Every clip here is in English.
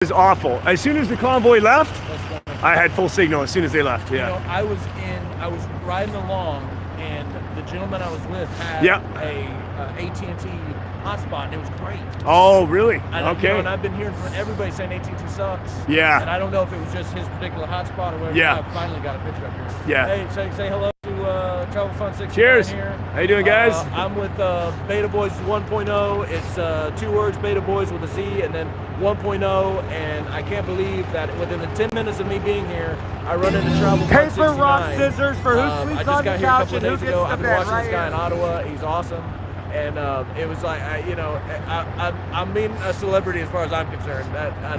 was awful. As soon as the convoy left, I had full signal as soon as they left. Yeah. You know, I was riding along, and the gentleman I was with had a AT&T hotspot, and it was great. Oh, really? Okay. You know, and I've been hearing from everybody saying AT&T sucks. Yeah. And I don't know if it was just his particular hotspot or whatever. Yeah. I finally got a picture up here. Yeah. Hey, say hello to Travel Fun 69 Cheers. here. How you doing, guys? I'm with Beta Boys 1.0. It's 2 words, Beta Boys with a Z, and then 1.0. And I can't believe that within the 10 minutes of me being here, I run into Travel Fun 69. Paper, rock, scissors for who I sleeps just on got the here a couch couple of and who days gets ago. the I've been bed watching right this guy here. in Ottawa. He's awesome. And it was like, I'm being a celebrity as far as I'm concerned.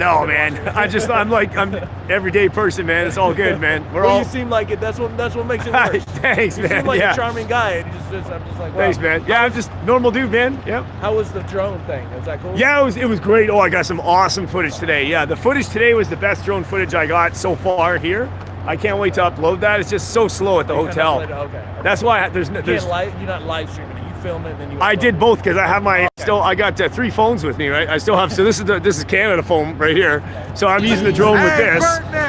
No, man. I'm an everyday person, man. It's all good, man. You seem like it. That's what makes it worse. Thanks, you man. You seem like a charming guy. And I'm just like, wow. Thanks, man. Yeah, I'm just normal dude, man. Yep. How was the drone thing? Was that cool? Yeah, it was great. Oh, I got some awesome footage today. Yeah, the footage today was the best drone footage I got so far here. I can't wait to upload that. It's just so slow at the hotel. Okay. That's why you're not live streaming it. You film it and then you. I did both because I have my I got 3 phones with me, right? I still have. So this is Canada phone right here. So I'm using the drone with this,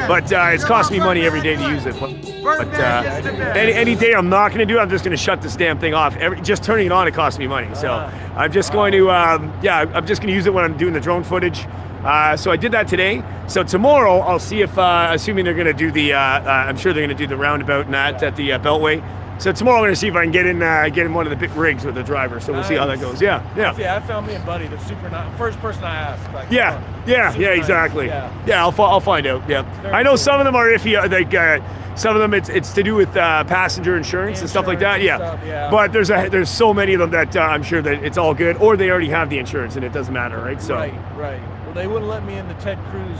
but it's cost me money every day to use it. But any day I'm not going to do it, I'm just going to shut this damn thing off. Just turning it on, it costs me money. So I'm just going to I'm just going to use it when I'm doing the drone footage. So I did that today. So tomorrow I'll see if, assuming they're going to do the, I'm sure they're going to do the roundabout and that at the Beltway. So tomorrow I'm going to see if I can get in one of the big rigs with the driver. So we'll see how that goes. Yeah. I found me a buddy that's super nice. First person I asked. Like, exactly. Nice. Yeah, I'll find out. Yeah. I know some of them are iffy. Like some of them it's to do with passenger insurance and stuff like that. Yeah. But there's so many of them that I'm sure that it's all good, or they already have the insurance and it doesn't matter, right? So. Right. They wouldn't let me in the Ted Cruz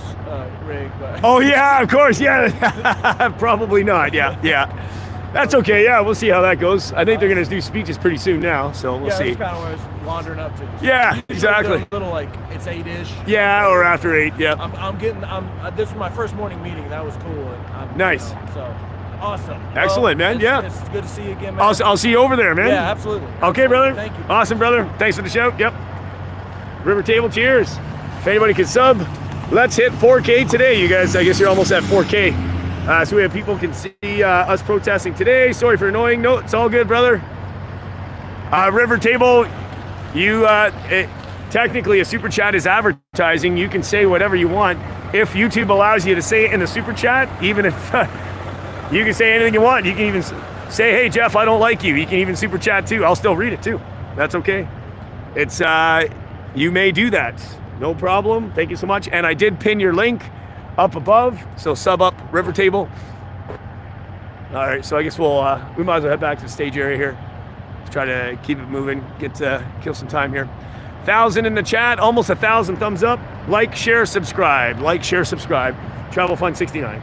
rig, but. Oh yeah, of course, yeah. Probably not. Yeah. That's okay. Yeah, we'll see how that goes. I think they're gonna do speeches pretty soon now, so we'll see. That's kind of where I was wandering up to. Yeah, exactly. A little like it's 8-ish. Yeah, or after 8. Yeah. This was my first morning meeting. That was cool. And nice. So awesome. Excellent, man. It's good to see you again, man. I'll see you over there, man. Yeah, absolutely. Okay, brother. Thank you. Awesome, brother. Thanks for the shout. Yep. River Table, cheers. If anybody can sub, let's hit 4K today, you guys. I guess you're almost at 4K. So we have people can see us protesting today. Sorry for annoying. No, it's all good, brother. River Table, technically a super chat is advertising. You can say whatever you want. If YouTube allows you to say it in the super chat, even if you can say anything you want. You can even say, hey, Jeff, I don't like you. You can even super chat too. I'll still read it too. That's okay. It's, you may do that. No problem. Thank you so much. And I did pin your link up above. So sub up River Table. All right. So I guess we might as well head back to the stage area here. Let's try to keep it moving. Kill some time here. 1,000 in the chat. Almost 1,000 thumbs up. Like, share, subscribe. Like, share, subscribe. Travel Fun 69.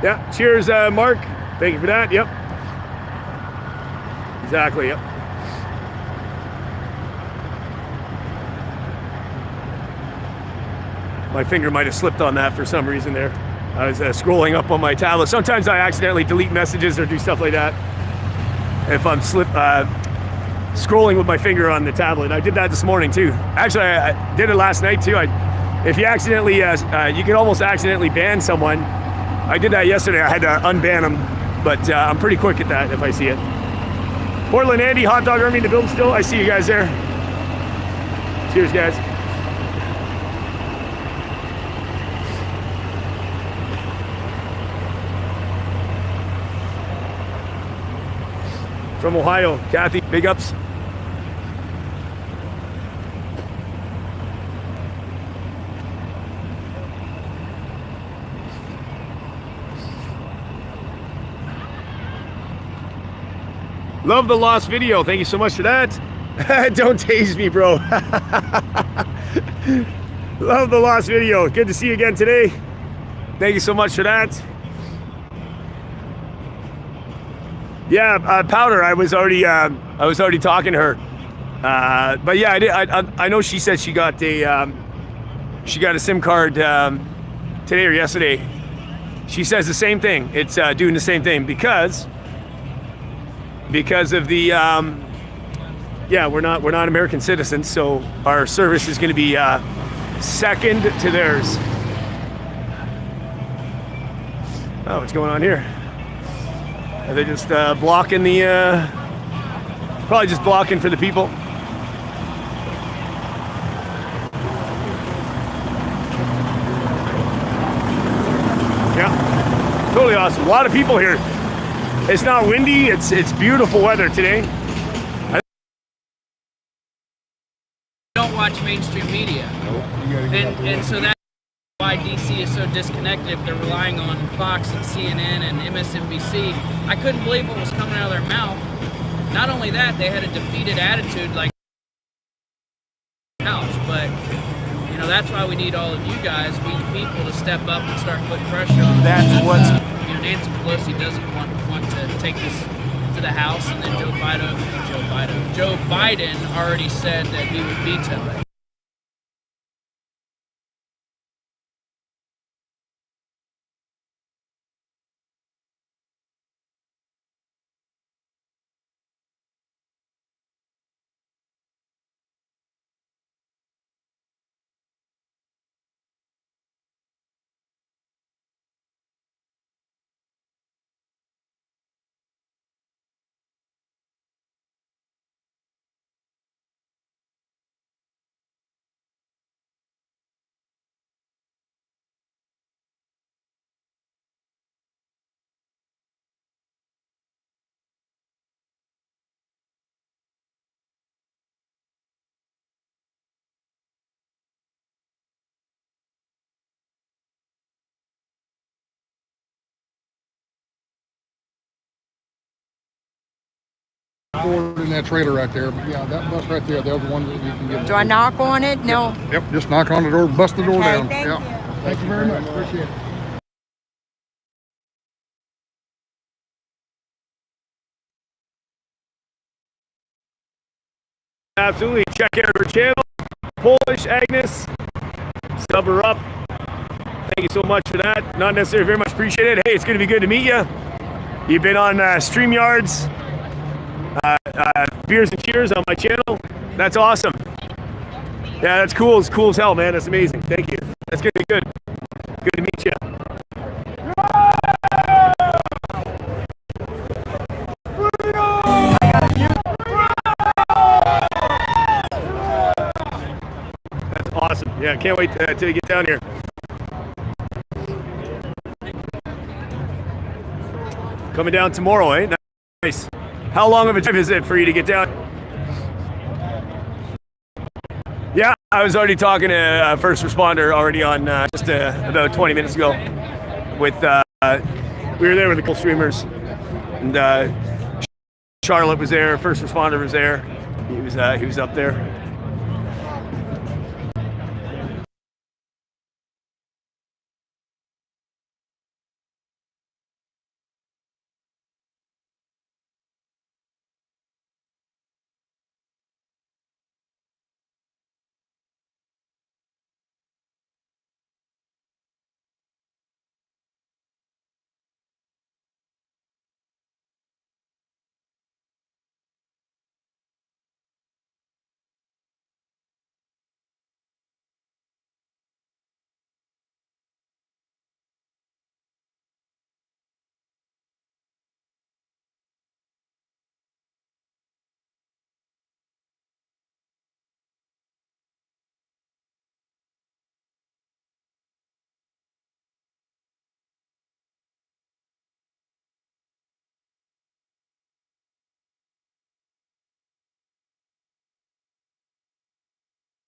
Yeah, cheers, Mark. Thank you for that. Yep. Exactly, yep. My finger might have slipped on that for some reason there. I was scrolling up on my tablet. Sometimes I accidentally delete messages or do stuff like that if I'm scrolling with my finger on the tablet. I did that this morning too. Actually, I did it last night too. If you accidentally, you can almost accidentally ban someone. I did that yesterday. I had to unban them, but I'm pretty quick at that if I see it. Portland Andy, Hot Dog Army in the building still. I see you guys there. Cheers, guys. From Ohio, Kathy, big ups. Love the lost video. Thank you so much for that. Don't tase me, bro. Love the lost video. Good to see you again today. Thank you so much for that. Yeah, Powder. I was already talking to her. But yeah, I know she said she got a SIM card today or yesterday. she says the same thing. It's doing the same thing because of the yeah, we're not American citizens, so our service is going to be second to theirs. Oh, what's going on here? Are they just blocking the? Probably just blocking for the people. Yeah, totally awesome. A lot of people here. It's not windy. It's beautiful weather today. Don't watch mainstream media, and so that's why DC is so disconnected. If they're relying on Fox and CNN and MSNBC, I couldn't believe what was coming out of their mouth. Not only that, they had a defeated attitude like house, but you know that's why we need all of you guys, we the people, to step up and start putting pressure on. That's what's Nancy Pelosi doesn't want to take this to the House, and then Joe Biden already said that he would veto it. In that trailer right there, but yeah, that bus right there, the other one that you can get. Do I knock on it? No. Yep, just knock on the door, bust the door Okay, down. thank Yeah. you. Thank you very much. Appreciate it. Absolutely. Check out her channel, Polish Agnes. Sub her up. Thank you so much for that. Not necessarily very much appreciated. Hey, it's going to be good to meet you. You've been on StreamYard's Beers and Cheers on my channel. That's awesome. Yeah, that's cool. It's cool as hell, man. That's amazing. Thank you. That's going to be good. Good to meet you. That's awesome. Yeah, can't wait till you get down here. Coming down tomorrow, eh? Nice. How long of a drive is it for you to get down? Yeah, I was already talking to a first responder already on just about 20 minutes ago. With we were there with the cool streamers, and Charlotte was there. First responder was there. He was up there.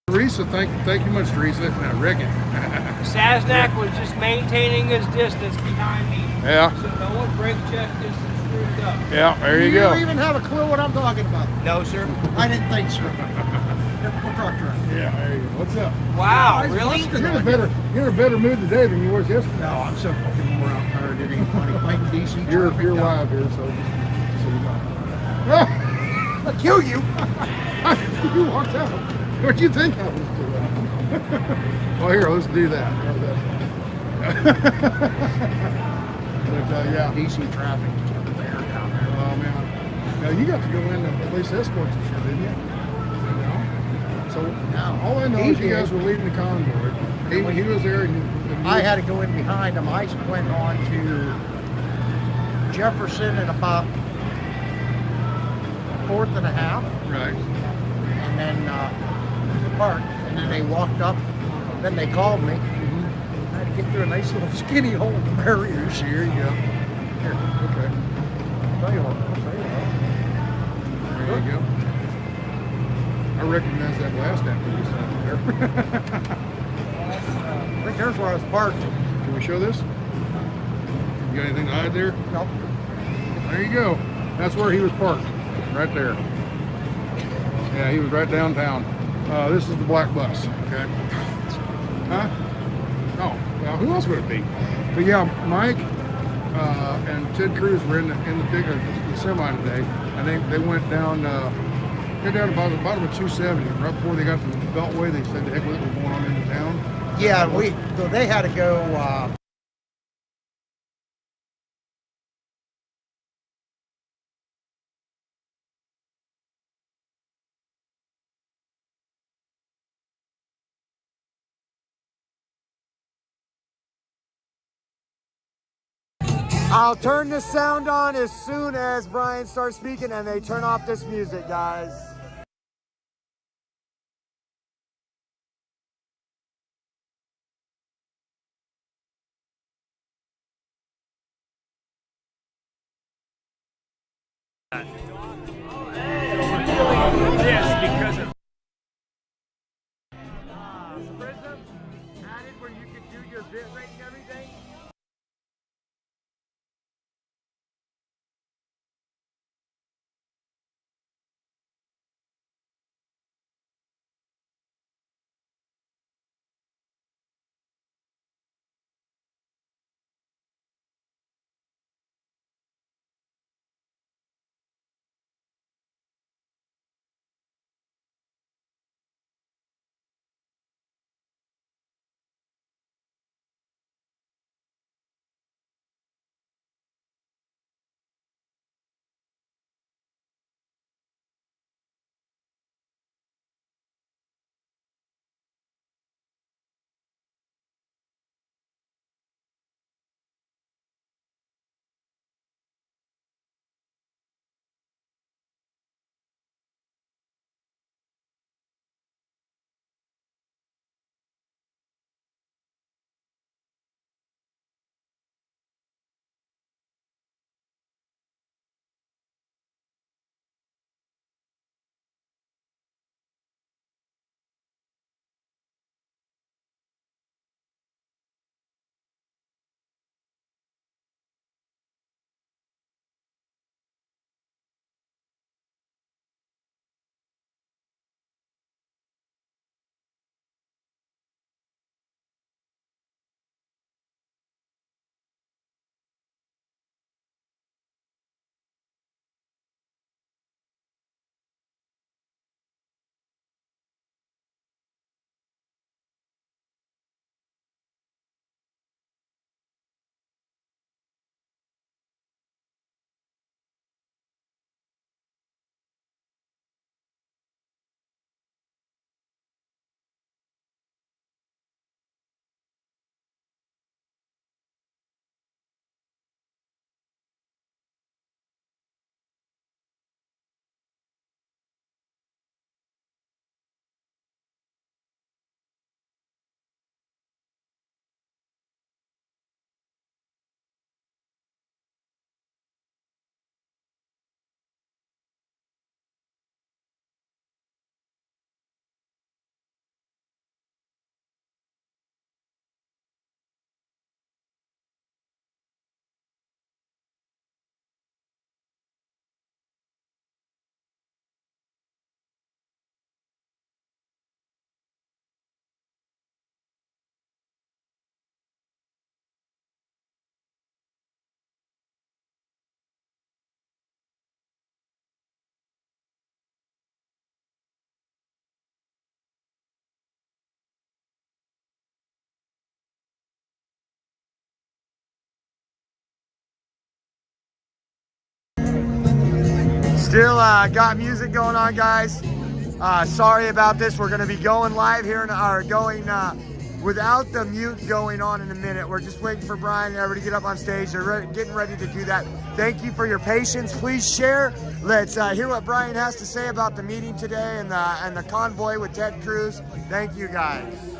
Teresa, thank you much, Teresa. I reckon. Saznak was just maintaining his distance behind me. Yeah. So no one brake checked this and screwed up. Yeah, there you go. You even have a clue what I'm talking about? No, sir. I didn't think so. We'll talk to her. Yeah, there you go. What's up? Wow, really? You're in a better mood today than you was yesterday. No, I'm so fucking more out tired. It ain't funny. Fighting DC. You're traffic down. live here, so you know. I'll kill you. You walked out. What'd you think I was doing? Well, here, let's do that. But yeah. DC traffic is over there down there. Oh man. Now you got to go in and at least escort some shit, didn't you? You know? So No. all I know He is you did. guys were leading the convoy. He was there and you I had to go in behind him. I went on to Jefferson at about 4th and a half, right. and then parked, and then they walked up. Then they called me. I had to get through a nice little skinny hole in the barriers. Here you go. Here, Okay. I'll tell you what. There you go. I recognize that last after you said there. I think there's where I was parked. Can we show this? You got anything to hide there? Nope. There you go. That's where he was parked. Right there. Yeah, he was right downtown. This is the black bus. Okay. Huh? Oh, well, who else would it be? But yeah, Mike and Ted Cruz were in the the semi today, and they went down. They're down about the bottom of 270. Right before they got to the Beltway, they said the heck with it was going on into town. Yeah, so they had to go. I'll turn the sound on as soon as Brian starts speaking and they turn off this music, guys. Still got music going on, guys. Sorry about this. We're going to be going live here, going without the mute going on in a minute. We're just waiting for Brian and everybody to get up on stage. They're getting ready to do that. Thank you for your patience. Please share. Let's hear what Brian has to say about the meeting today and the convoy with Ted Cruz. Thank you, guys.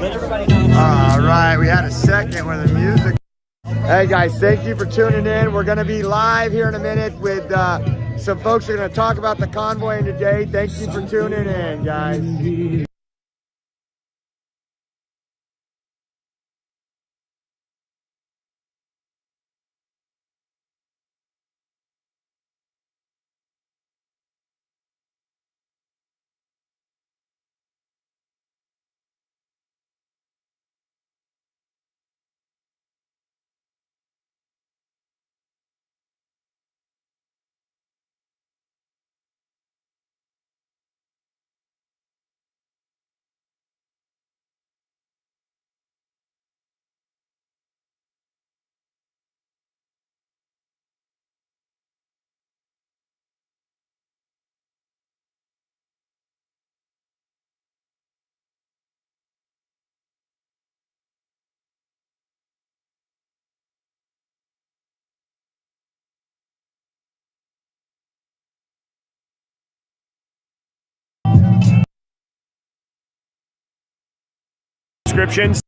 All right, we had a second where the music. Hey guys, thank you for tuning in. We're going to be live here in a minute with some folks who are going to talk about the convoy today. Thank you for tuning in, guys. Descriptions.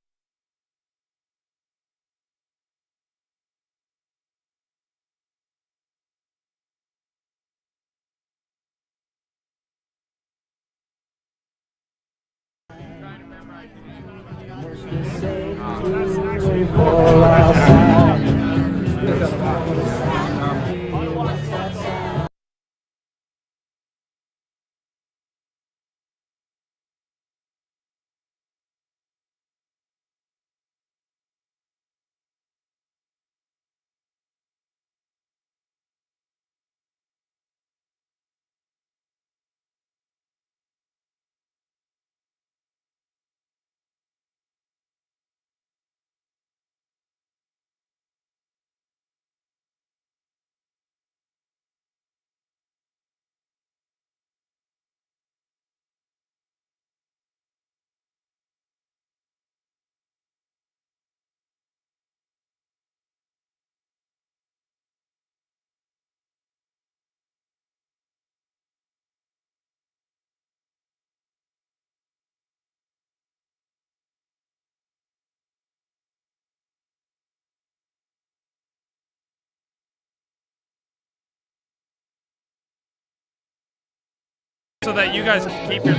so that you guys can keep your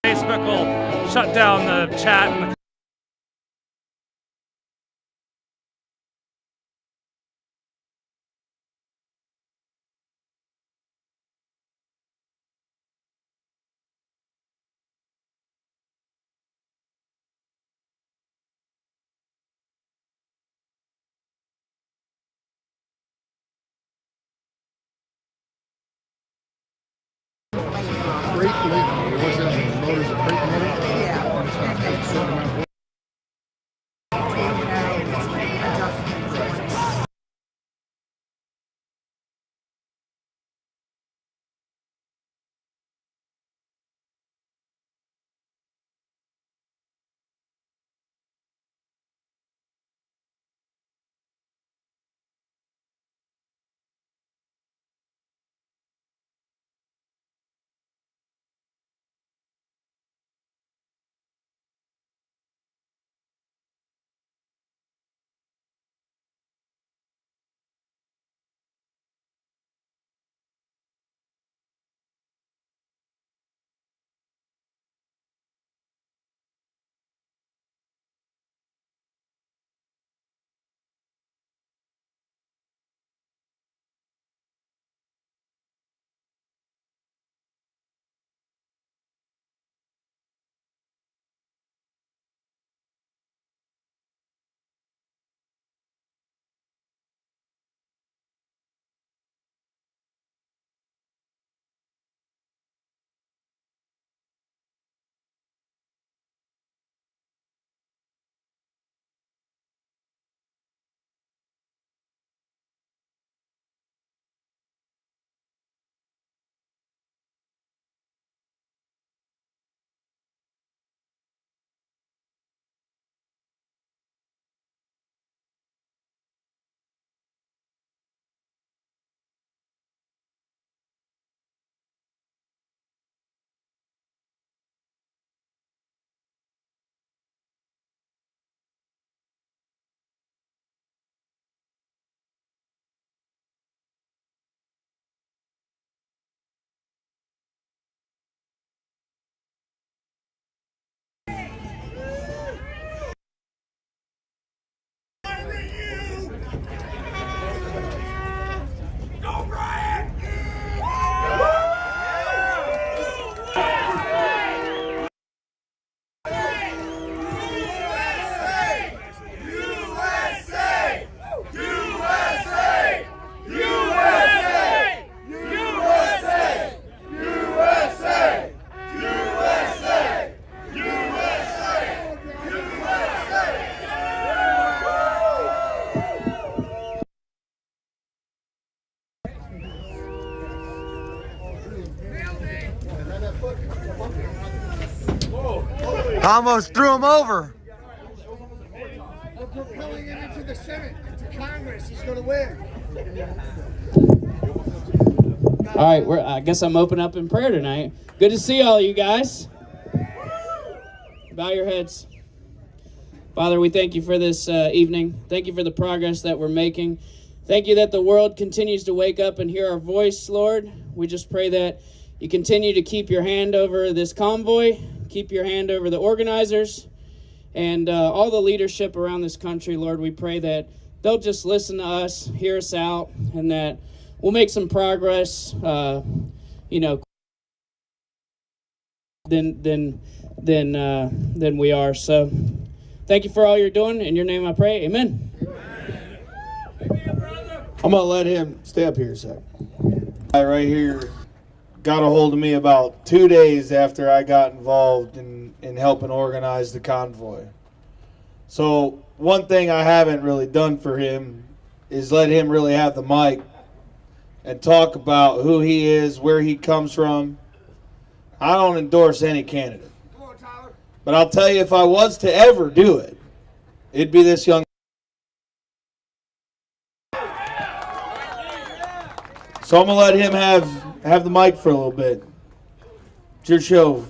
Facebook will shut down the chat and the Freight lift, what's that? The motor's a freight motor? Yeah. And it's got a certain amount of Almost threw him over. We're propelling him into the Senate, into Congress. He's going to win. All right, I guess I'm open up in prayer tonight. Good to see all you guys. Bow your heads. Father, we thank you for this evening. Thank you for the progress that we're making. Thank you that the world continues to wake up and hear our voice, Lord. We just pray that you continue to keep your hand over this convoy, keep your hand over the organizers, and all the leadership around this country, Lord. We pray that they'll just listen to us, hear us out, and that we'll make some progress, than we are. So thank you for all you're doing. In your name I pray. Amen. I'm going to let him stay up here a sec. Guy right here got a hold of me about 2 days after I got involved in helping organize the convoy. So one thing I haven't really done for him is let him really have the mic and talk about who he is, where he comes from. I don't endorse any candidate. But I'll tell you, if I was to ever do it, it'd be this young So I'm gonna let him have the mic for a little bit. It's your show.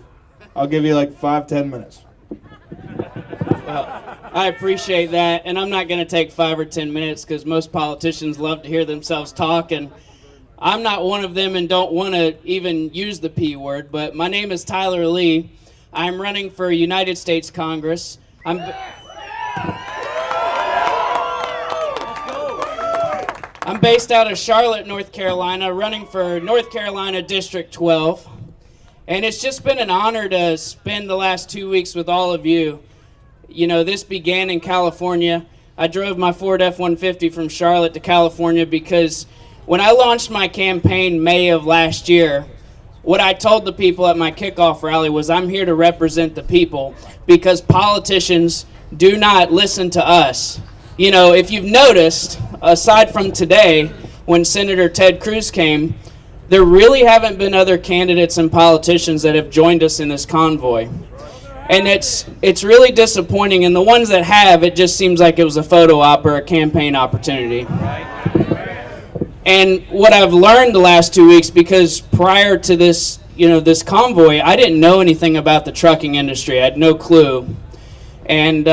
I'll give you like 5-10 minutes. Well, I appreciate that, and I'm not going to take 5 or 10 minutes because most politicians love to hear themselves talk, and I'm not one of them and don't want to even use the P word, but my name is Tyler Lee. I'm running for United States Congress. I'm based out of Charlotte, North Carolina, running for North Carolina District 12. And it's just been an honor to spend the last 2 weeks with all of you. You know, this began in California. I drove my Ford F-150 from Charlotte to California because when I launched my campaign May of last year, what I told the people at my kickoff rally was I'm here to represent the people because politicians do not listen to us. You know, if you've noticed, aside from today, when Senator Ted Cruz came, there really haven't been other candidates and politicians that have joined us in this convoy. And it's really disappointing, and the ones that have, it just seems like it was a photo op or a campaign opportunity. And what I've learned the last 2 weeks, because prior to this, this convoy, I didn't know anything about the trucking industry. I had no clue. And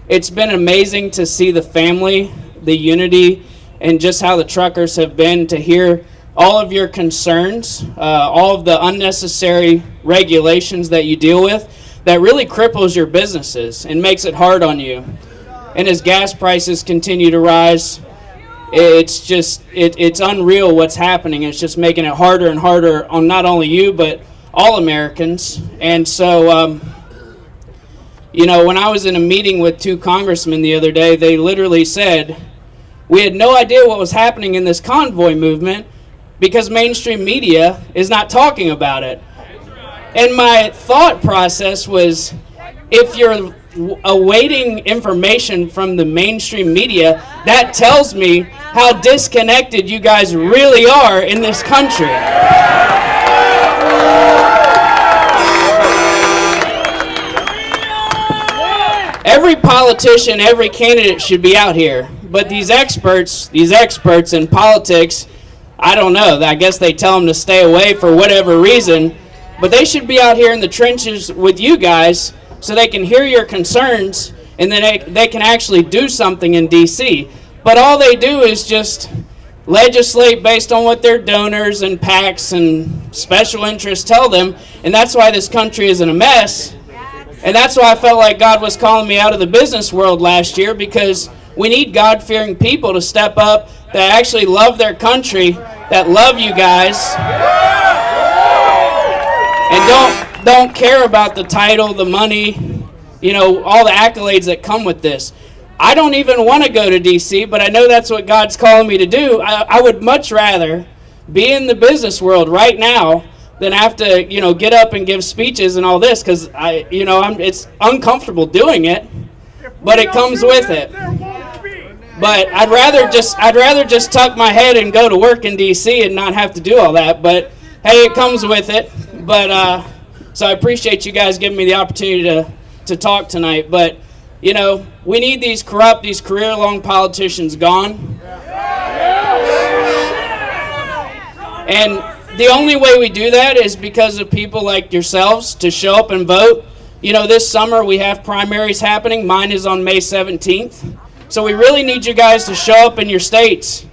it's been amazing to see the family, the unity, and just how the truckers have been, to hear all of your concerns, all of the unnecessary regulations that you deal with that really cripples your businesses and makes it hard on you. And as gas prices continue to rise, it's unreal what's happening. It's just making it harder and harder on not only you, but all Americans. And so, when I was in a meeting with 2 congressmen the other day, they literally said, we had no idea what was happening in this convoy movement because mainstream media is not talking about it. And my thought process was, if you're awaiting information from the mainstream media, that tells me how disconnected you guys really are in this country. Every politician, every candidate should be out here, but these experts in politics, I don't know, I guess they tell them to stay away for whatever reason, but they should be out here in the trenches with you guys so they can hear your concerns and then they can actually do something in D.C. But all they do is just legislate based on what their donors and PACs and special interests tell them, and that's why this country is in a mess. And that's why I felt like God was calling me out of the business world last year, because we need God-fearing people to step up that actually love their country, that love you guys, and don't care about the title, the money, all the accolades that come with this. I don't even want to go to D.C., but I know that's what God's calling me to do. I would much rather be in the business world right now than have to, get up and give speeches and all this, because it's uncomfortable doing it, but it comes with it. But I'd rather just tuck my head and go to work in D.C. and not have to do all that. But hey, it comes with it. But so I appreciate you guys giving me the opportunity to talk tonight. But we need these corrupt, these career-long politicians gone. And the only way we do that is because of people like yourselves to show up and vote. This summer we have primaries happening. Mine is on May 17th. So we really need you guys to show up in your states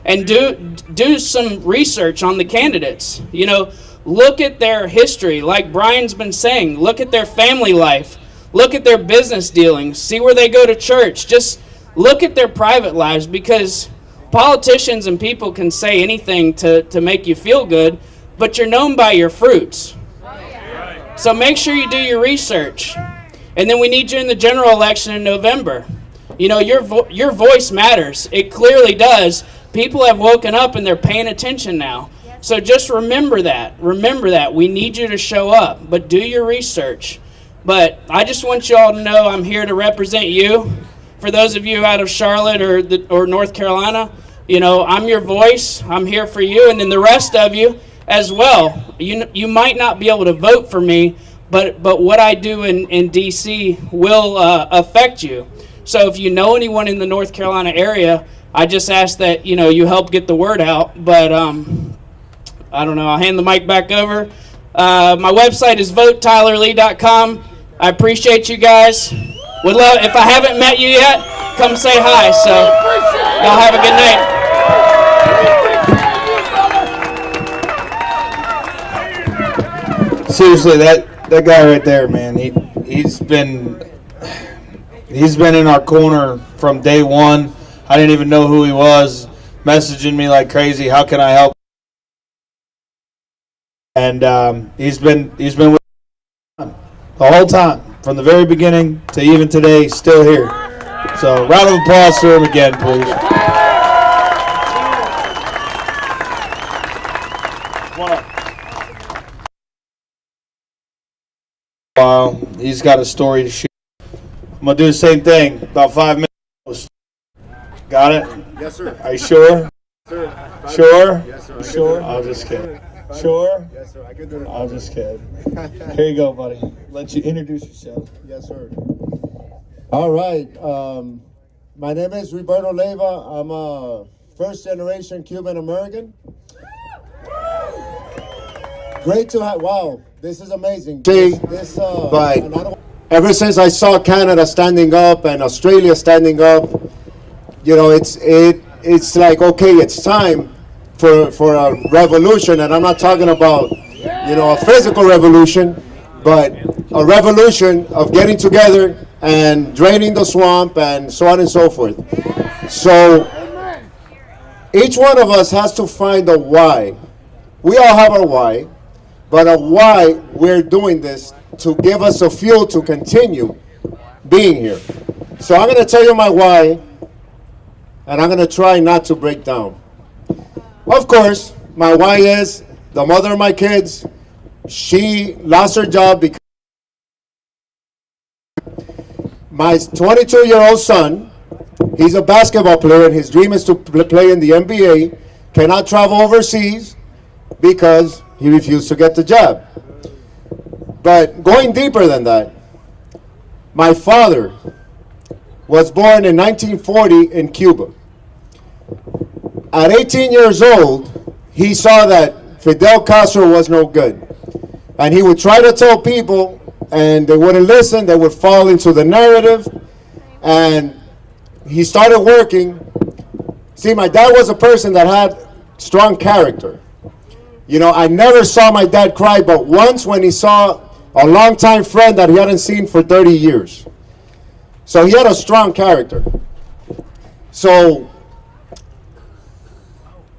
and do some research on the candidates. Look at their history, like Brian's been saying. Look at their family life. Look at their business dealings. See where they go to church. Just look at their private lives, because politicians and people can say anything to make you feel good, but you're known by your fruits. So make sure you do your research. And then we need you in the general election in November. Your voice matters. It clearly does. People have woken up and they're paying attention now. So just remember that. Remember that. We need you to show up, but do your research. But I just want you all to know I'm here to represent you. For those of you out of Charlotte or North Carolina, I'm your voice. I'm here for you, and then the rest of you as well. You might not be able to vote for me, but what I do in D.C. will affect you. So if you know anyone in the North Carolina area, I just ask that, you help get the word out. But I don't know. I'll hand the mic back over. My website is votetylerlee.com. I appreciate you guys. Would love, if I haven't met you yet, come say hi. So y'all have a good night. Seriously, that guy right there, man, he's been in our corner from day one. I didn't even know who he was, messaging me like crazy. How can I help? And he's been with the whole time, from the very beginning to even today, still here. So round of applause to him again, please. Wow, he's got a story to share. I'm gonna do the same thing. About 5 minutes. Got it? Yes, sir. Are you sure? Yes, sir. Sure? Yes, sir. Sure? I'm just kidding. Sure? Yes, sir. I can do it. I'm just kidding. Here you go, buddy. Let you introduce yourself. Yes, sir. All right. My name is Roberto Leyva. I'm a first-generation Cuban American. Great to have. Wow, this is amazing. But ever since I saw Canada standing up and Australia standing up, it's like, okay, it's time for a revolution, and I'm not talking about a physical revolution, but a revolution of getting together and draining the swamp and so on and so forth. So each one of us has to find a why. We all have our why, but a why we're doing this to give us a fuel to continue being here. So I'm going to tell you my why, and I'm going to try not to break down. Of course, my why is the mother of my kids. She lost her job because my 22-year-old son, he's a basketball player, and his dream is to play in the NBA, cannot travel overseas because he refused to get the job. But going deeper than that, my father was born in 1940 in Cuba. At 18 years old, he saw that Fidel Castro was no good. And he would try to tell people, and they wouldn't listen. They would fall into the narrative. And he started working. See, my dad was a person that had strong character. I never saw my dad cry, but once when he saw a longtime friend that he hadn't seen for 30 years. So he had a strong character. So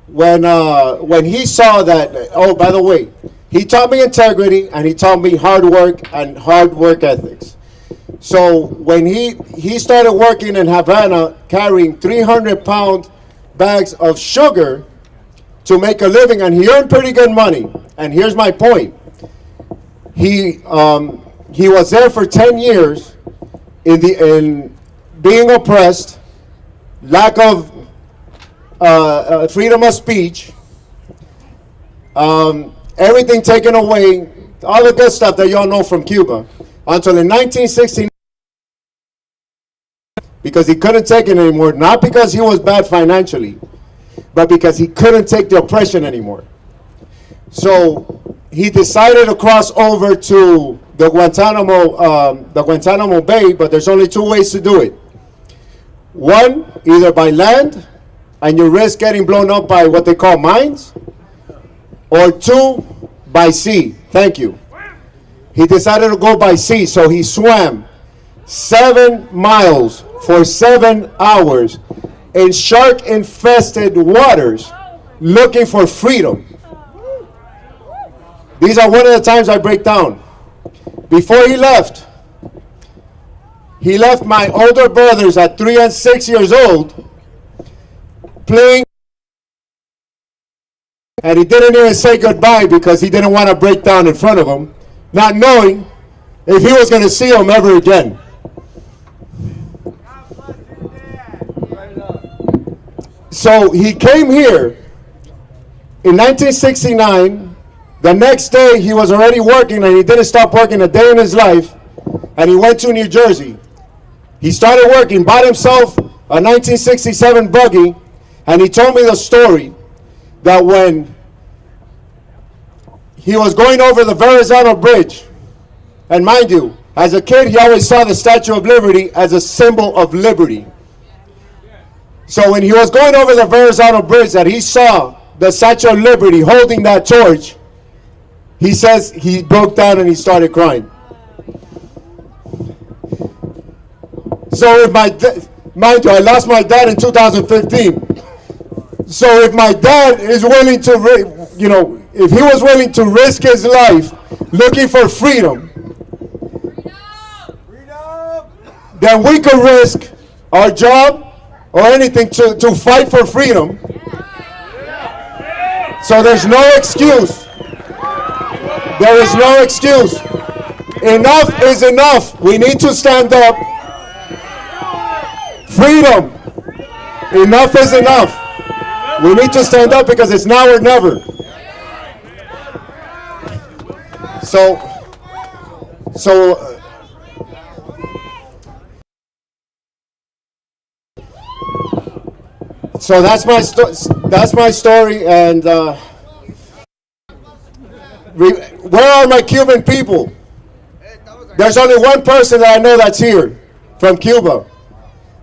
when he saw that, oh, by the way, he taught me integrity, and he taught me hard work and hard work ethics. So when he started working in Havana carrying 300-pound bags of sugar to make a living, and he earned pretty good money. And here's my point. He was there for 10 years in being oppressed, lack of freedom of speech, everything taken away, all the good stuff that y'all know from Cuba, until in 1969, because he couldn't take it anymore, not because he was bad financially, but because he couldn't take the oppression anymore. So he decided to cross over to the Guantanamo Bay, but there's only two ways to do it. One, either by land, and you risk getting blown up by what they call mines, or two, by sea. Thank you. He decided to go by sea, so he swam 7 miles for 7 hours in shark-infested waters looking for freedom. These are one of the times I break down. Before he left my older brothers at 3 and 6 years old playing, and he didn't even say goodbye because he didn't want to break down in front of them, not knowing if he was going to see them ever again. So he came here in 1969. The next day he was already working, and he didn't stop working a day in his life, and he went to New Jersey. He started working, bought himself a 1967 buggy, And he told me the story that when he was going over the Verrazano Bridge, and mind you, as a kid, he always saw the Statue of Liberty as a symbol of liberty. So when he was going over the Verrazano Bridge, that he saw the Statue of Liberty holding that torch, he says he broke down and he started crying. So if mind you, I lost my dad in 2015. So if my dad is willing to, if he was willing to risk his life looking for freedom, then we could risk our job or anything to fight for freedom. So there's no excuse. There is no excuse. Enough is enough. We need to stand up. Freedom. Enough is enough. We need to stand up because it's now or never. So that's my story, and where are my Cuban people? There's only one person that I know that's here from Cuba.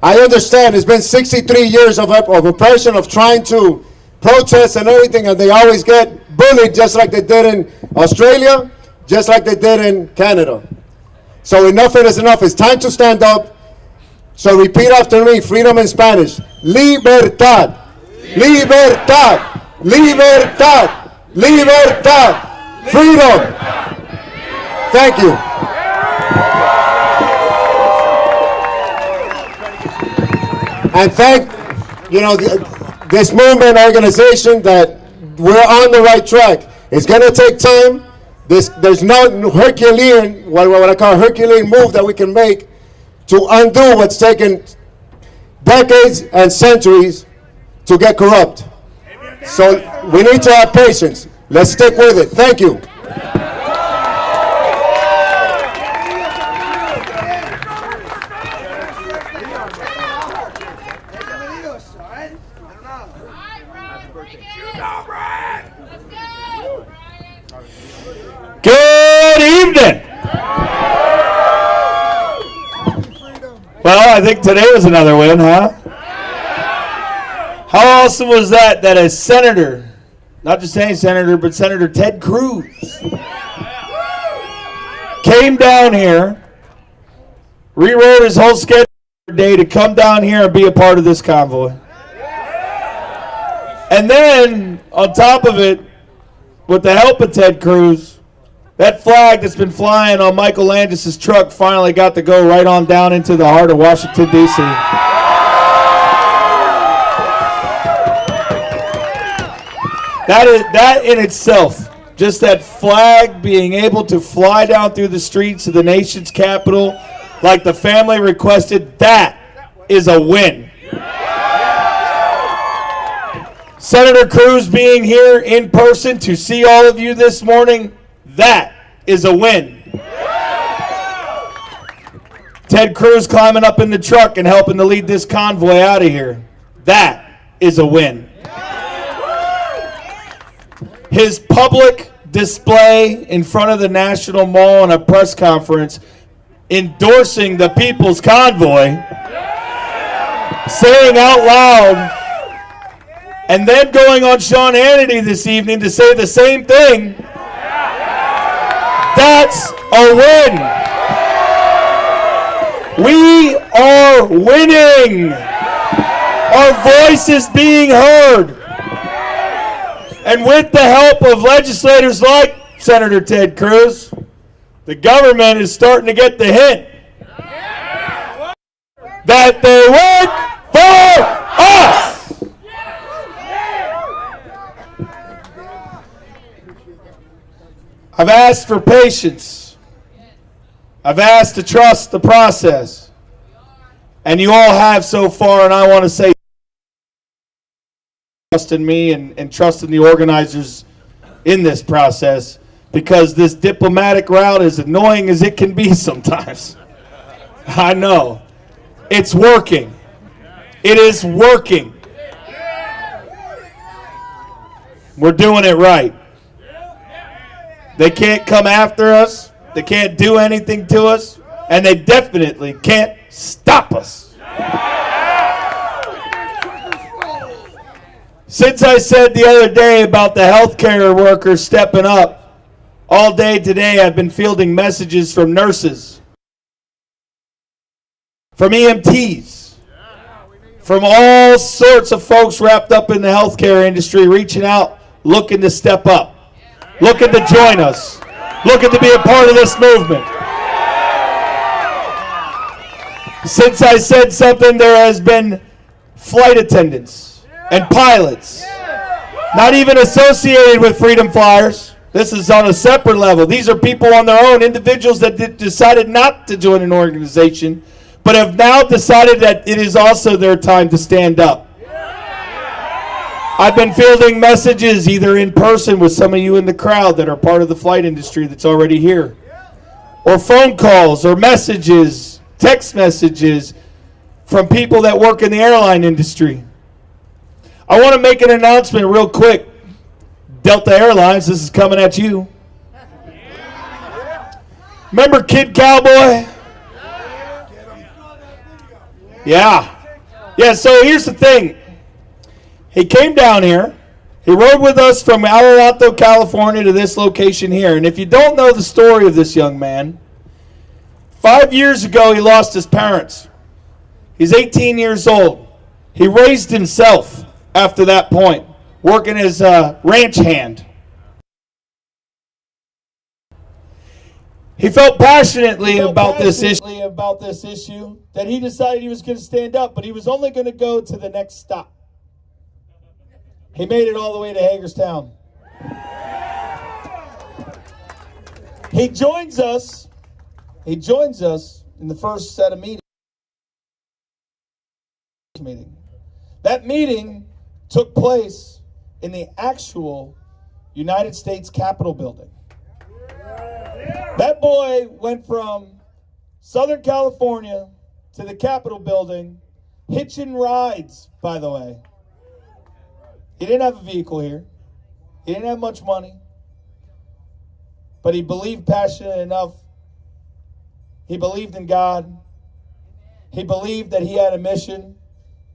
I understand it's been 63 years of oppression, of trying to protest and everything, and they always get bullied just like they did in Australia, just like they did in Canada. So enough is enough. It's time to stand up. So repeat after me, freedom in Spanish. Libertad. Libertad. Libertad. Libertad. Freedom. Thank you. And thank, this movement organization that we're on the right track. It's going to take time. There's no Herculean, what I call Herculean move that we can make to undo what's taken decades and centuries to get corrupt. So we need to have patience. Let's stick with it. Thank you. Good evening. Well, I think today was another win, huh? How awesome was that a senator, not just any senator, but Senator Ted Cruz, came down here, rewrote his whole schedule for the day to come down here and be a part of this convoy. And then, on top of it, with the help of Ted Cruz, that flag that's been flying on Michael Landis' truck finally got to go right on down into the heart of Washington, D.C. That in itself, just that flag being able to fly down through the streets of the nation's capital like the family requested, that is a win. Senator Cruz being here in person to see all of you this morning, that is a win. Ted Cruz climbing up in the truck and helping to lead this convoy out of here, that is a win. His public display in front of the National Mall in a press conference endorsing the People's Convoy, saying out loud, and then going on Sean Hannity this evening to say the same thing, that's a win. We are winning. Our voice is being heard. And with the help of legislators like Senator Ted Cruz, the government is starting to get the hint that they work for us. I've asked for patience. I've asked to trust the process. And you all have so far, and I want to say trust in me and trust in the organizers in this process, because this diplomatic route, as annoying as it can be sometimes, I know, it's working. It is working. We're doing it right. They can't come after us. They can't do anything to us. And they definitely can't stop us. Since I said the other day about the healthcare workers stepping up, all day today I've been fielding messages from nurses, from EMTs, from all sorts of folks wrapped up in the healthcare industry reaching out, looking to step up, looking to join us, looking to be a part of this movement. Since I said something, there has been flight attendants and pilots, not even associated with Freedom Flyers. This is on a separate level. These are people on their own, individuals that decided not to join an organization, but have now decided that it is also their time to stand up. I've been fielding messages either in person with some of you in the crowd that are part of the flight industry that's already here, or phone calls or messages, text messages from people that work in the airline industry. I want to make an announcement real quick. Delta Airlines, this is coming at you. Remember Kid Cowboy? Yeah. Yeah, so here's the thing. He came down here. He rode with us from Alto, California to this location here. And if you don't know the story of this young man, 5 years ago he lost his parents. He's 18 years old. He raised himself after that point, working as a ranch hand. He felt passionately about this issue that he decided he was going to stand up, but he was only going to go to the next stop. He made it all the way to Hagerstown. He joins us in the first set of meetings. That meeting took place in the actual United States Capitol building. That boy went from Southern California to the Capitol building, hitching rides, by the way. He didn't have a vehicle here. He didn't have much money. But he believed passionate enough. He believed in God. He believed that he had a mission.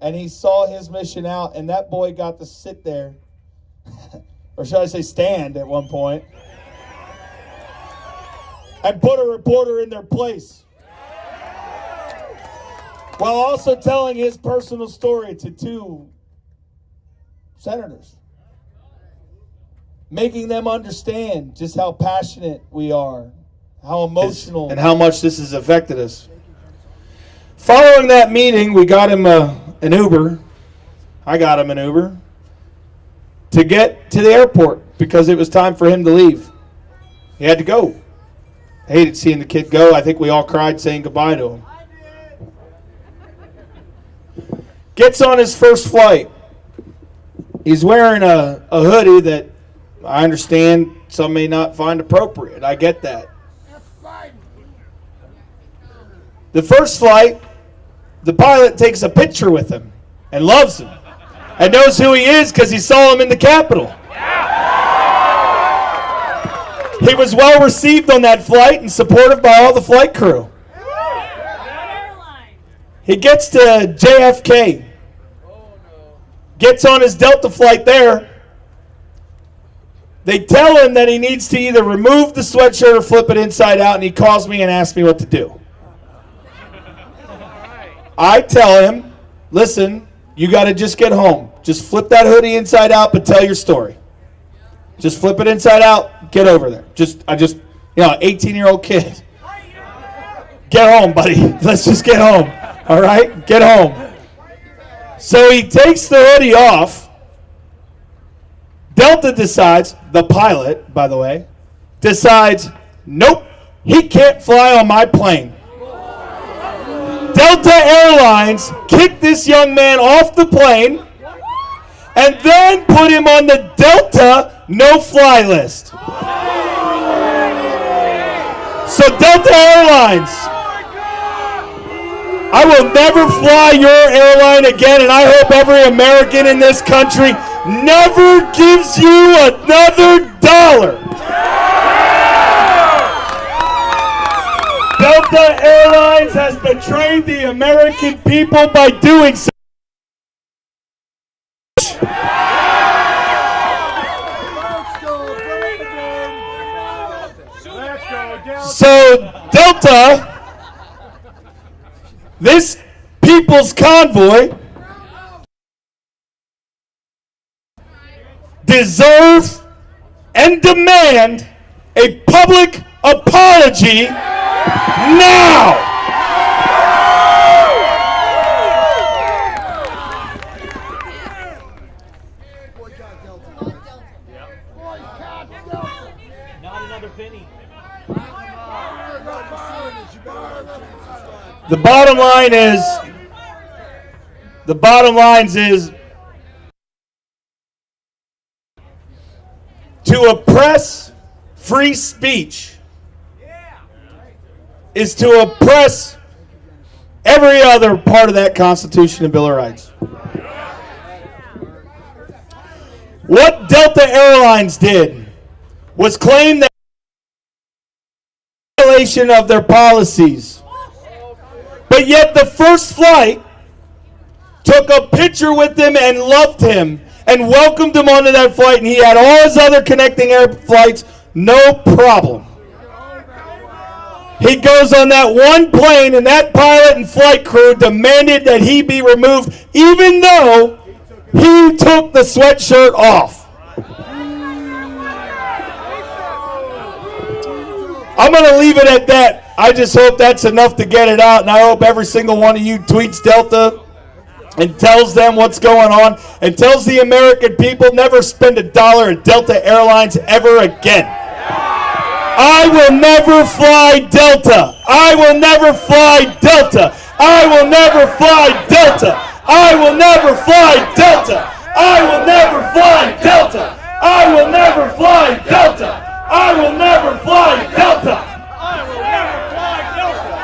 And he saw his mission out. And that boy got to sit there. Or should I say stand at one point. And put a reporter in their place. While also telling his personal story to two senators. Making them understand just how passionate we are. How emotional. And how much this has affected us. Following that meeting, we got him an Uber. I got him an Uber. To get to the airport because it was time for him to leave. He had to go. I hated seeing the kid go. I think we all cried saying goodbye to him. Gets on his first flight. He's wearing a hoodie that I understand some may not find appropriate. I get that. The first flight, the pilot takes a picture with him and loves him and knows who he is because he saw him in the Capitol. He was well received on that flight and supported by all the flight crew. He gets to JFK. Gets on his Delta flight there. They tell him that he needs to either remove the sweatshirt or flip it inside out, and he calls me and asks me what to do. I tell him, listen, you got to just get home. Just flip that hoodie inside out, but tell your story. Just flip it inside out, get over there. 18-year-old kid. Get home, buddy. Let's just get home. All right? Get home. So he takes the hoodie off. Delta decides, the pilot, by the way, decides, nope, he can't fly on my plane. Delta Airlines kicked this young man off the plane and then put him on the Delta no-fly list. So Delta Airlines, I will never fly your airline again, and I hope every American in this country never gives you another dollar. Delta Airlines has betrayed the American people by doing so. So Delta, this people's convoy, deserve and demand a public apology now. Not another penny. The bottom line is to oppress free speech is to oppress every other part of that Constitution and Bill of Rights. What Delta Airlines did was claim that violation of their policies. But yet the first flight took a picture with him and loved him and welcomed him onto that flight, and he had all his other connecting air flights, no problem. He goes on that one plane, and that pilot and flight crew demanded that he be removed, even though he took the sweatshirt off. I'm going to leave it at that. I just hope that's enough to get it out, and I hope every single one of you tweets Delta and tells them what's going on and tells the American people never spend $1 at Delta Airlines ever again. I will never fly Delta. I will never fly Delta. I will never fly Delta. I will never fly Delta. I will never fly Delta. I will never fly Delta. I will never fly Delta. I will never fly Delta.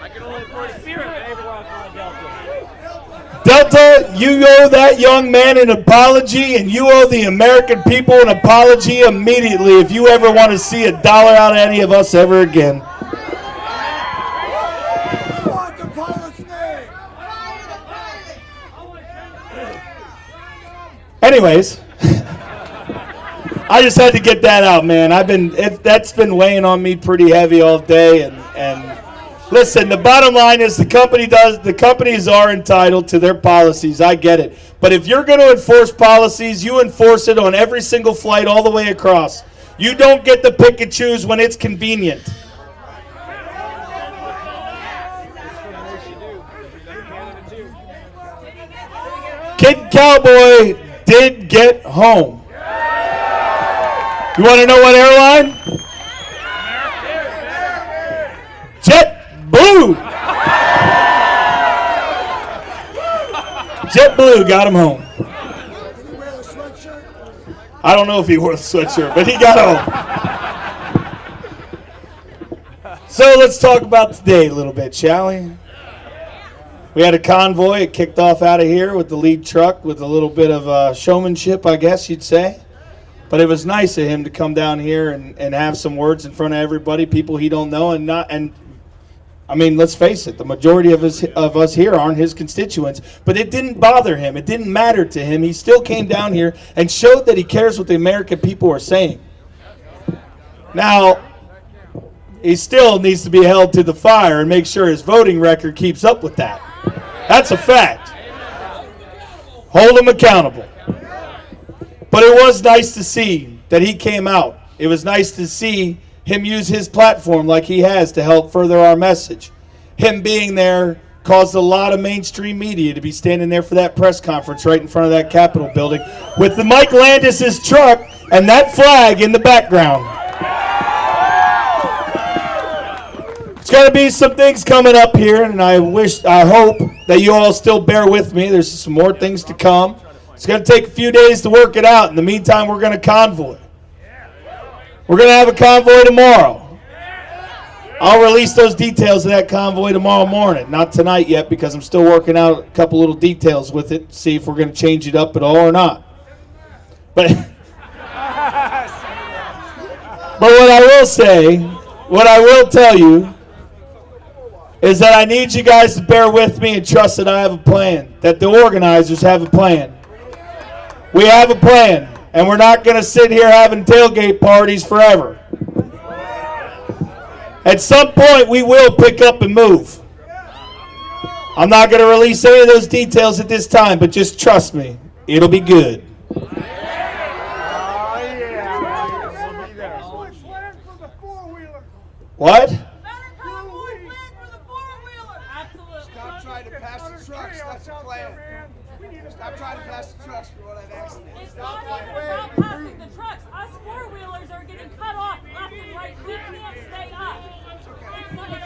I can only fly Spirit, but never want to fly Delta. Delta, you owe that young man an apology, and you owe the American people an apology immediately if you ever want to see $1 out of any of us ever again. Anyways, I just had to get that out, man. That's been weighing on me pretty heavy all day, and listen, the bottom line is the companies are entitled to their policies. I get it. But if you're going to enforce policies, you enforce it on every single flight all the way across. You don't get to pick and choose when it's convenient. Kid Cowboy did get home. You want to know what airline? JetBlue. JetBlue got him home. I don't know if he wore the sweatshirt, but he got home. So let's talk about today a little bit, shall we? We had a convoy. It kicked off out of here with the lead truck with a little bit of showmanship, I guess you'd say. But it was nice of him to come down here and have some words in front of everybody, people he don't know, and I mean, let's face it, the majority of us here aren't his constituents, but it didn't bother him. It didn't matter to him. He still came down here and showed that he cares what the American people are saying. Now, he still needs to be held to the fire and make sure his voting record keeps up with that. That's a fact. Hold him accountable. But it was nice to see that he came out. It was nice to see him use his platform like he has to help further our message. Him being there caused a lot of mainstream media to be standing there for that press conference right in front of that Capitol building with the Mike Landis's truck and that flag in the background. There's going to be some things coming up here, and I hope that you all still bear with me. There's some more things to come. It's going to take a few days to work it out. In the meantime, we're going to convoy. We're going to have a convoy tomorrow. I'll release those details of that convoy tomorrow morning. Not tonight yet because I'm still working out a couple little details with it, see if we're going to change it up at all or not. But what I will say, what I will tell you, is that I need you guys to bear with me and trust that I have a plan, that the organizers have a plan. We have a plan, and we're not going to sit here having tailgate parties forever. At some point, we will pick up and move. I'm not going to release any of those details at this time, but just trust me, it'll be good. What? Stop trying to pass the trucks. That's the plan. Stop trying to pass the trucks for what I've accident. It's not even about passing the trucks. Us four-wheelers are getting cut off left and right. We can't stay up. It's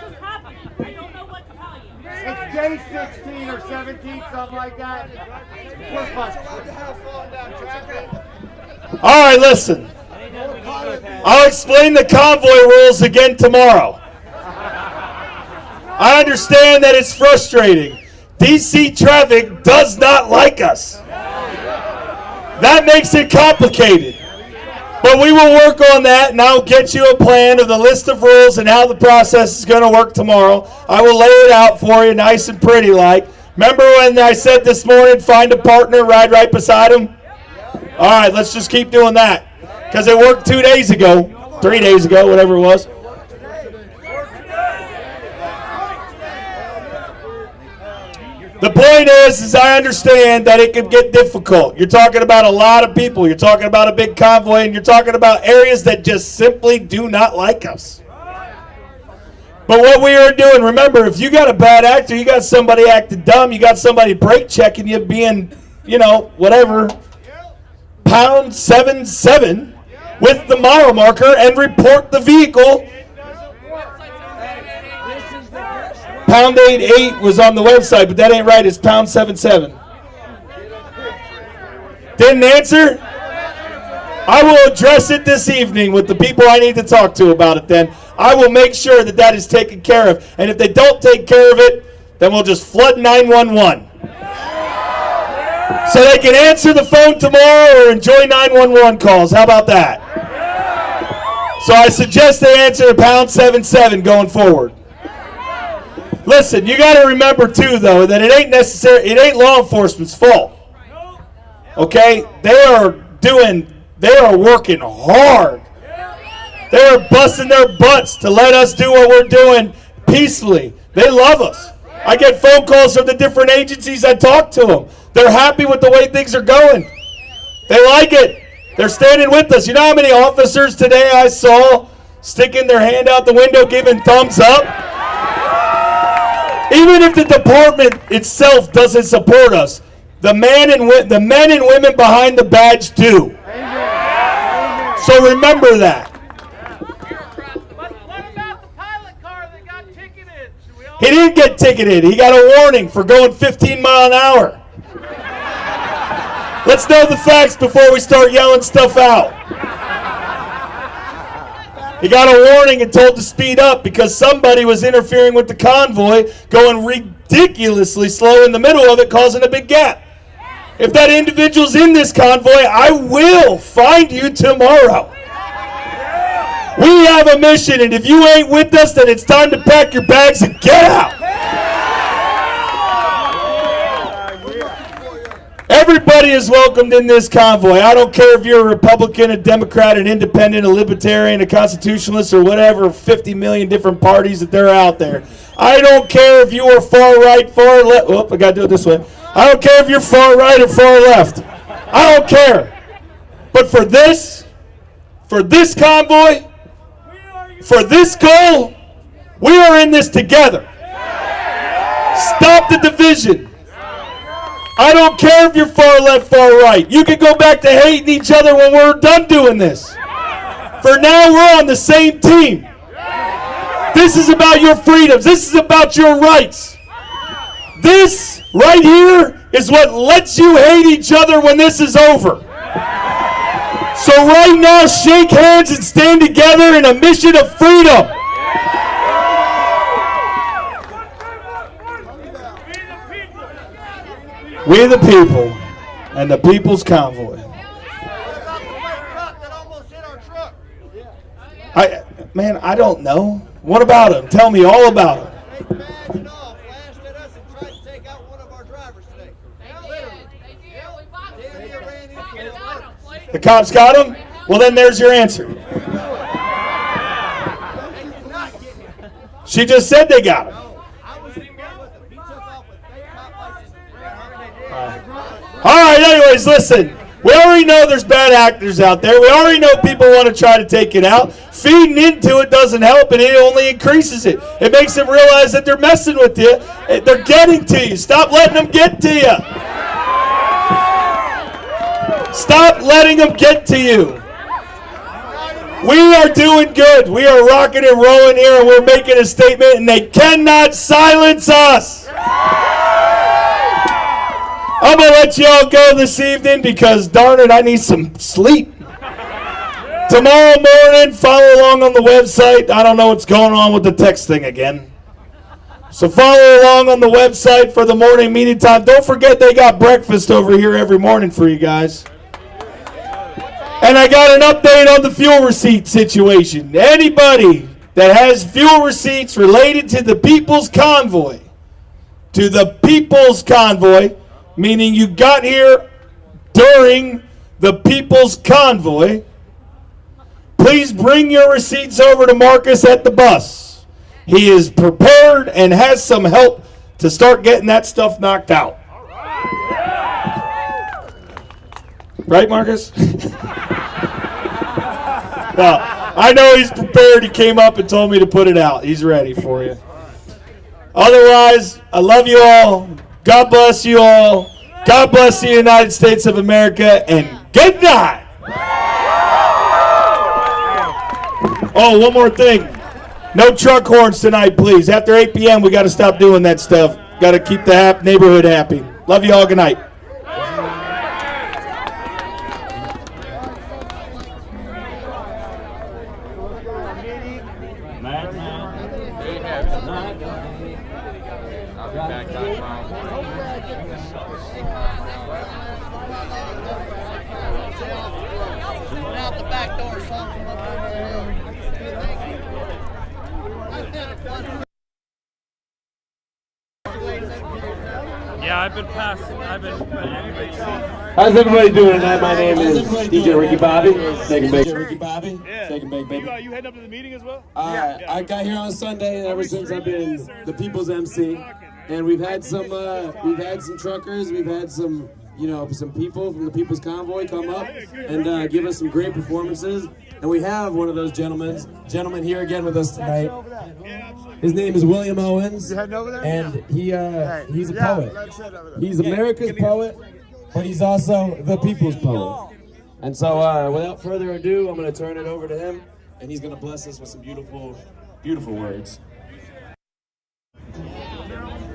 just happening. I don't know what to tell you. It's day 16 or 17, something like that. We're fine. All right, listen. I'll explain the convoy rules again tomorrow. I understand that it's frustrating. DC traffic does not like us. That makes it complicated. But we will work on that, and I'll get you a plan of the list of rules and how the process is going to work tomorrow. I will lay it out for you nice and pretty like. Remember when I said this morning, find a partner, ride right beside him? All right, let's just keep doing that. Because it worked 2 days ago, 3 days ago, whatever it was. The point is I understand that it can get difficult. You're talking about a lot of people. You're talking about a big convoy, and you're talking about areas that just simply do not like us. But what we are doing, remember, if you got a bad actor, you got somebody acting dumb, you got somebody brake checking you being, whatever, pound 77 with the mile marker and report the vehicle. Pound 88 was on the website, but that ain't right. It's pound 77. Didn't answer? I will address it this evening with the people I need to talk to about it then. I will make sure that that is taken care of. And if they don't take care of it, then we'll just flood 911. So they can answer the phone tomorrow or enjoy 911 calls. How about that? So I suggest they answer the pound 77 going forward. Listen, you got to remember too, though, that it ain't law enforcement's fault. Okay, they are working hard. They are busting their butts to let us do what we're doing peacefully. They love us. I get phone calls from the different agencies. I talk to them. They're happy with the way things are going. They like it. They're standing with us. You know how many officers today I saw sticking their hand out the window giving thumbs up? Even if the department itself doesn't support us, the men and women behind the badge do. So remember that. What about the pilot car that got ticketed? He didn't get ticketed. He got a warning for going 15 miles an hour. Let's know the facts before we start yelling stuff out. He got a warning and told to speed up because somebody was interfering with the convoy, going ridiculously slow in the middle of it, causing a big gap. If that individual's in this convoy, I will find you tomorrow. We have a mission, and if you ain't with us, then it's time to pack your bags and get out. Everybody is welcomed in this convoy. I don't care if you're a Republican, a Democrat, an independent, a libertarian, a constitutionalist, or whatever 50 million different parties that there are out there. I don't care if you are far right, far left. Oh, I got to do it this way. I don't care if you're far right or far left. I don't care. But for this convoy, for this goal, we are in this together. Stop the division. I don't care if you're far left, far right. You can go back to hating each other when we're done doing this. For now, we're on the same team. This is about your freedoms. This is about your rights. This right here is what lets you hate each other when this is over. So right now, shake hands and stand together in a mission of freedom. We the people and the people's convoy. I don't know. What about him? Tell me all about him. The cops got him? Well, then there's your answer. She just said they got him. All right, anyways, listen. We already know there's bad actors out there. We already know people want to try to take it out. Feeding into it doesn't help, and it only increases it. It makes them realize that they're messing with you. They're getting to you. Stop letting them get to you. Stop letting them get to you. We are doing good. We are rocking and rolling here, and we're making a statement, and they cannot silence us. I'm going to let y'all go this evening because, darn it, I need some sleep. Tomorrow morning, follow along on the website. I don't know what's going on with the text thing again. So follow along on the website for the morning meeting time. Don't forget they got breakfast over here every morning for you guys. And I got an update on the fuel receipt situation. Anybody that has fuel receipts related to the People's Convoy, meaning you got here during the People's Convoy, please bring your receipts over to Marcus at the bus. He is prepared and has some help to start getting that stuff knocked out. Right, Marcus? Well, I know he's prepared. He came up and told me to put it out. He's ready for you. Otherwise, I love you all. God bless you all. God bless the United States of America, and good night. Oh, one more thing. No truck horns tonight, please. After 8 p.m., we got to stop doing that stuff. Got to keep the neighborhood happy. Love you all. Good night. Yeah, I've been passing. Anybody see? How's everybody doing tonight? My name is DJ Ricky Bobby. Take a big. You heading up to the meeting as well? I got here on Sunday, and ever since I've been the people's MC, and we've had some truckers, we've had some people from the People's Convoy come up and give us some great performances, and we have one of those gentlemen here again with us tonight. His name is William Owens, and he's a poet. He's America's poet, but he's also the people's poet. And so, without further ado, I'm going to turn it over to him, and he's going to bless us with some beautiful, beautiful words.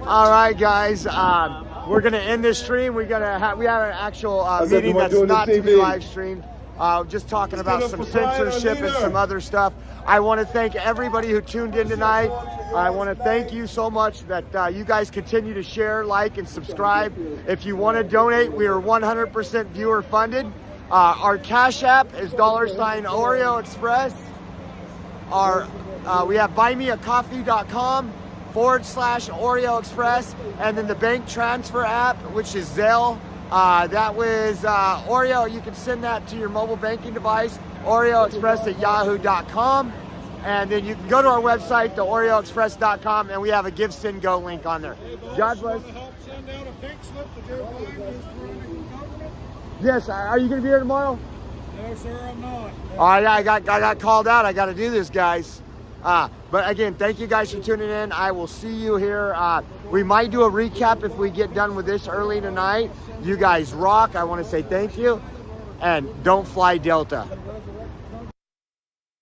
All right, guys. We're going to end this stream. We have an actual meeting that's not to be live streamed. Just talking about some censorship and some other stuff. I want to thank everybody who tuned in tonight. I want to thank you so much that you guys continue to share, like, and subscribe. If you want to donate, we are 100% viewer funded. Our Cash App is $ Oreo Express. We have buymeacoffee.com /Oreo Express, and then the bank transfer app, which is Zelle. That was Oreo. You can send that to your mobile banking device, oreoexpress@yahoo.com. And then you can go to our website, theoreoexpress.com, and we have a Give, Send, Go link on there. God bless. Yes, are you going to be here tomorrow? No, sir, I'm not. All right, I got called out. I got to do this, guys. But again, thank you guys for tuning in. I will see you here. We might do a recap if we get done with this early tonight. You guys rock. I want to say thank you. And don't fly Delta.